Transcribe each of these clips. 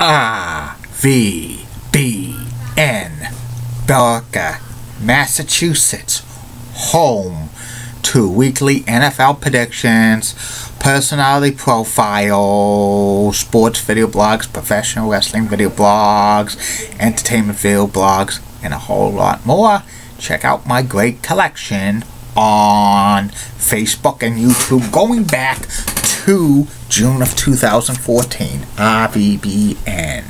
RVBN, Billerica, Massachusetts, home to weekly NFL predictions, personality profiles, sports video blogs, professional wrestling video blogs, entertainment video blogs, and a whole lot more. Check out my great collection on Facebook and YouTube going back to June of 2014. RVBN,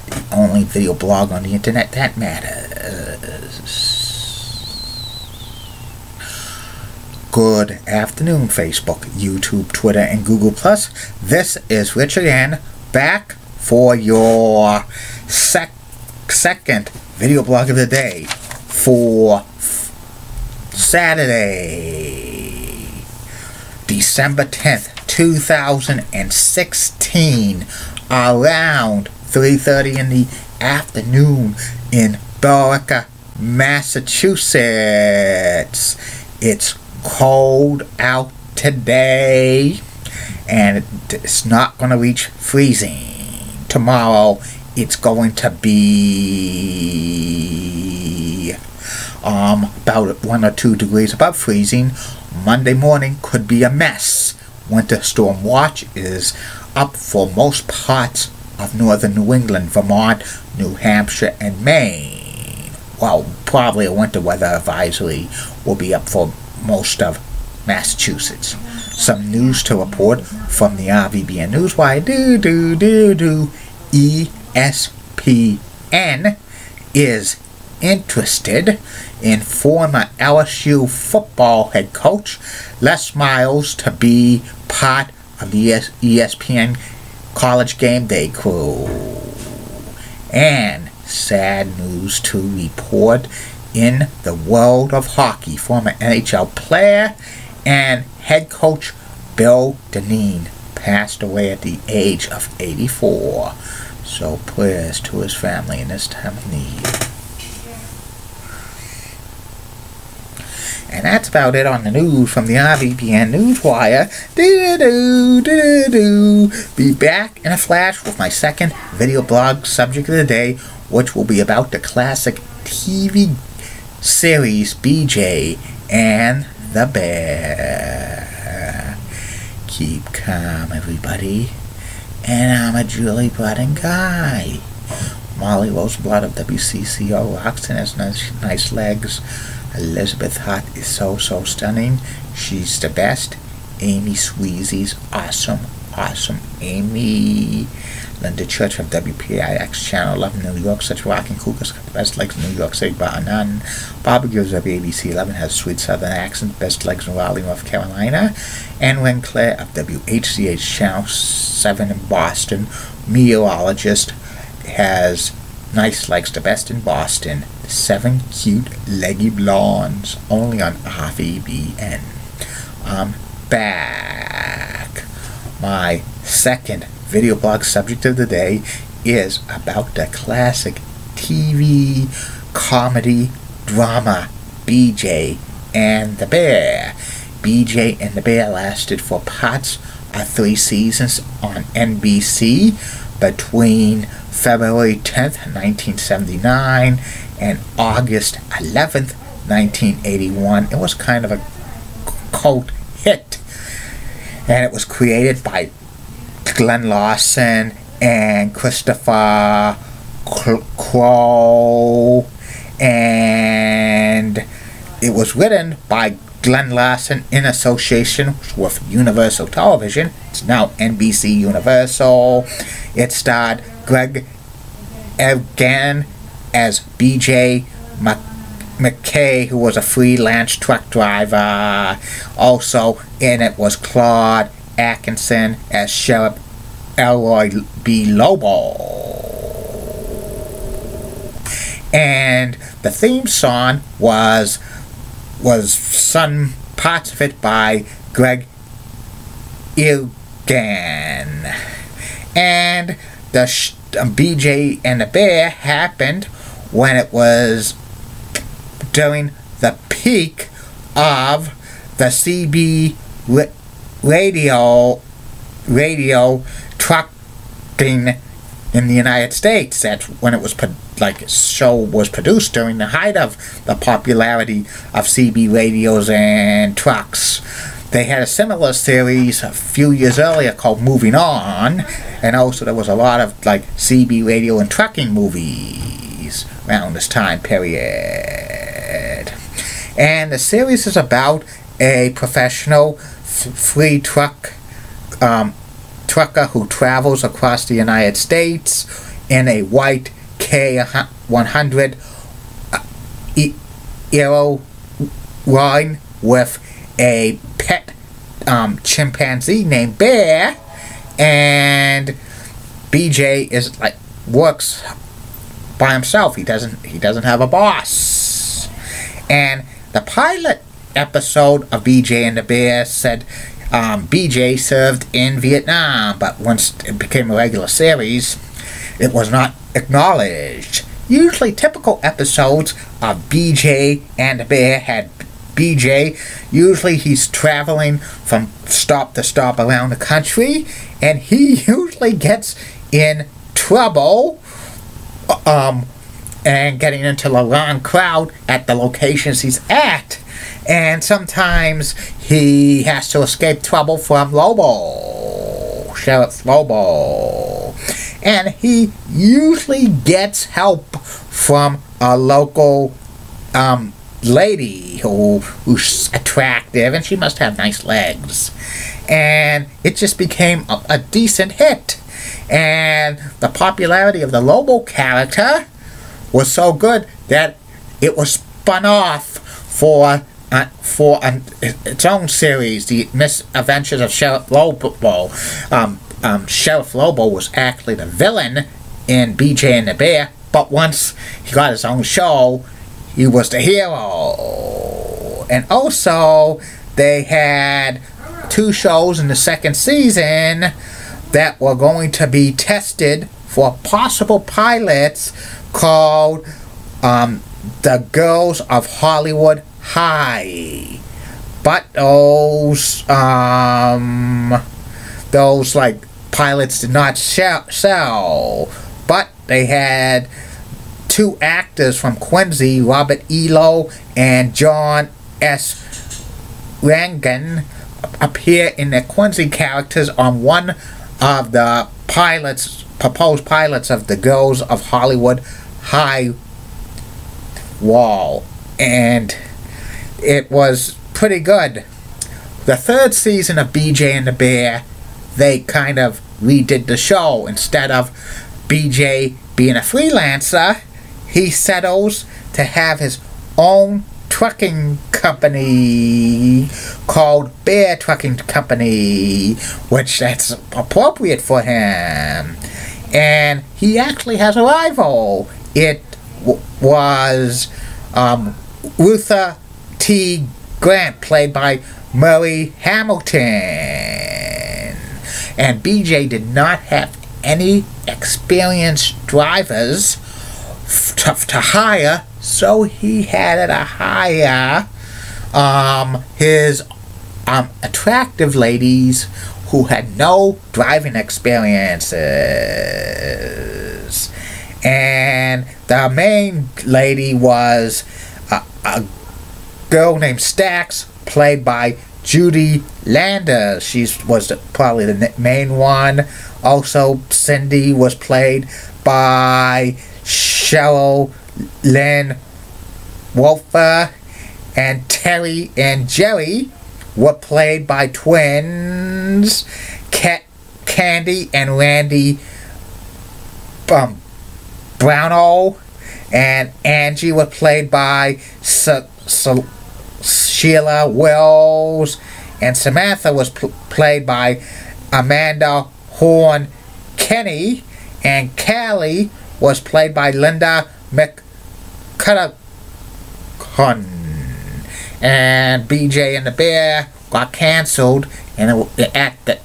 the only video blog on the internet that matters. Good afternoon, Facebook, YouTube, Twitter, and Google+. This is Richard N. back for your second video blog of the day for Saturday, December 10th, 2016, around 3:30 in the afternoon in Billerica, Massachusetts. It's cold out today, and it's not going to reach freezing. Tomorrow, it's going to be about 1 or 2 degrees above freezing. Monday morning could be a mess. Winter storm watch is up for most parts of northern New England, Vermont, New Hampshire, and Maine. Well, probably a winter weather advisory will be up for most of Massachusetts. Some news to report from the RVBN Newswire. ESPN is interested in former LSU football head coach Les Miles to be part of the ESPN College Game Day crew. And sad news to report in the world of hockey. Former NHL player and head coach Bill Dineen passed away at the age of 84. So prayers to his family in this time of need. And that's about it on the news from the RVBN Newswire. Be back in a flash with my second video blog subject of the day, which will be about the classic TV series BJ and the Bear. Keep calm, everybody. And I'm a Julie Blood guy. Molly Roseblood of WCCO Roxton has nice legs. Elizabeth Hart is so stunning. She's the best. Amy Sweezy's awesome. Amy. Linda Church of WPIX Channel 11 New York, such rocking cougars got the best legs in New York City, bar none. Bobby Gibbs of ABC 11 has a sweet southern accent, best legs in Raleigh, North Carolina. And Len Claire of WHCH Channel 7 in Boston, meteorologist, has nice legs, the best in Boston. 7 cute leggy blondes, only on RVBN. I'm back. My second video blog subject of the day is about the classic TV comedy drama BJ and the Bear. BJ and the Bear lasted for parts of 3 seasons on NBC between February 10th, 1979 and August 11th, 1981. It was kind of a cult hit, and it was created by Glenn Larson and Christopher Crowe, and it was written by Glenn Larson in association with Universal Television. It's now NBC Universal. It starred Greg Egan as BJ McKay, who was a freelance truck driver. Also in it was Claude Atkinson as Sheriff Elroy B. Lobo. And the theme song was sung parts of it by Greg Egan. And the BJ and the Bear happened when it was during the peak of the CB radio trucking in the United States. That's when it was show was produced during the height of the popularity of CB radios and trucks. They had a similar series a few years earlier called Moving On, and also there was a lot of CB radio and trucking movies around this time period. And the series is about a professional free trucker who travels across the United States in a white K100 Aero line with a pet chimpanzee named Bear, and BJ is works by himself. He doesn't have a boss. And the pilot episode of BJ and the Bear said BJ served in Vietnam, but once it became a regular series, it was not acknowledged. Usually typical episodes of BJ and the Bear had BJ, usually he's traveling from stop to stop around the country, and he usually gets in trouble and getting into the wrong crowd at the locations he's at. And sometimes he has to escape trouble from Lobo, Sheriff Lobo. And he usually gets help from a local lady who's attractive, and she must have nice legs. And it just became a decent hit. And the popularity of the Lobo character was so good that it was spun off for its own series, The Misadventures of Sheriff Lobo. Sheriff Lobo was actually the villain in BJ and the Bear, but once he got his own show, he was the hero. And also, they had 2 shows in the second season that were going to be tested for possible pilots called The Girls of Hollywood High. But those pilots did not sell. But they had 2 actors from Quincy, Robert Elo and John S. Rangan, appear in the Quincy characters on one of the proposed pilots of The Girls of Hollywood High wall. And it was pretty good. The 3rd season of BJ and the Bear, they kind of redid the show. Instead of BJ being a freelancer, he settles to have his own trucking company called Bear Trucking Company, which that's appropriate for him. And he actually has a rival. It was Luther T. Grant, played by Murray Hamilton. And BJ did not have any experienced drivers to hire, so he had to hire his attractive ladies who had no driving experiences. And the main lady was a girl named Stax, played by Judy Landers. She was probably the main one. Also, Cindy was played by Cheryl Lynn Wolfer, and Terry and Jerry were played by twins Candy and Randy Brownell, and Angie was played by Sheila Wills, and Samantha was played by Amanda Horn Kenny, and Callie was played by Linda McCutcheon. And BJ and the Bear got canceled, and at the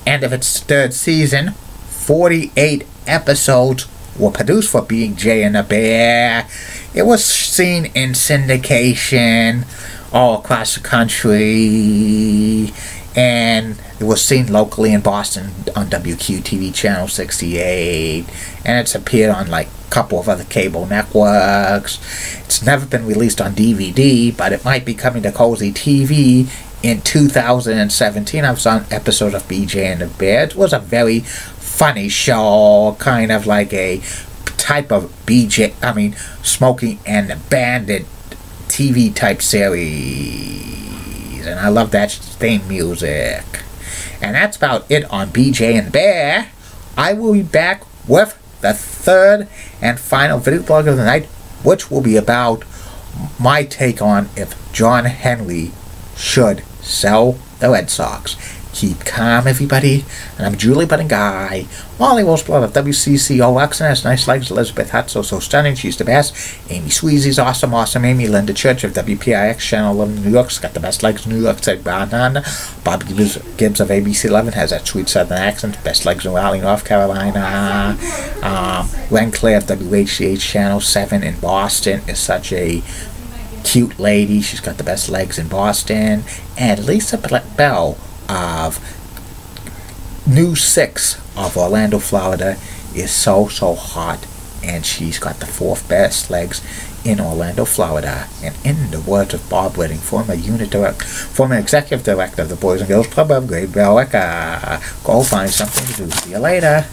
end of its 3rd season, 48 episodes were produced for BJ and the Bear. It was seen in syndication all across the country, and It was seen locally in Boston on WQTV Channel 68, and it's appeared on like a couple of other cable networks. It's never been released on DVD, but it might be coming to Cozy TV in 2017. I was on an episode of BJ and the Bear. It was a very funny show, kind of like a type of Smokey and the Bandit TV type series, and I love that theme music. And that's about it on BJ and the Bear. I will be back with the third and final video blog of the night, which will be about my take on if John Henry should sell the Red Sox. Keep calm, everybody. And I'm Julie Budding Guy. Molly Wolfsblood of WCCO Oxen has nice legs. Elizabeth Hutt, so stunning. She's the best. Amy Sweezy's awesome. Amy Linda Church of WPIX Channel 11 New York's got the best legs. New York said Banana. Bob Gibbs of ABC 11 has that sweet southern accent. Best legs in Raleigh, North Carolina. Len Claire of WHCH Channel 7 in Boston is such a cute lady. She's got the best legs in Boston. And Lisa Bell of News 6 of Orlando, Florida is so hot, and she's got the fourth best legs in Orlando, Florida. And in the words of Bob Redding, former executive director of the Boys and Girls Club of Great Bell, go find something to do. See you later.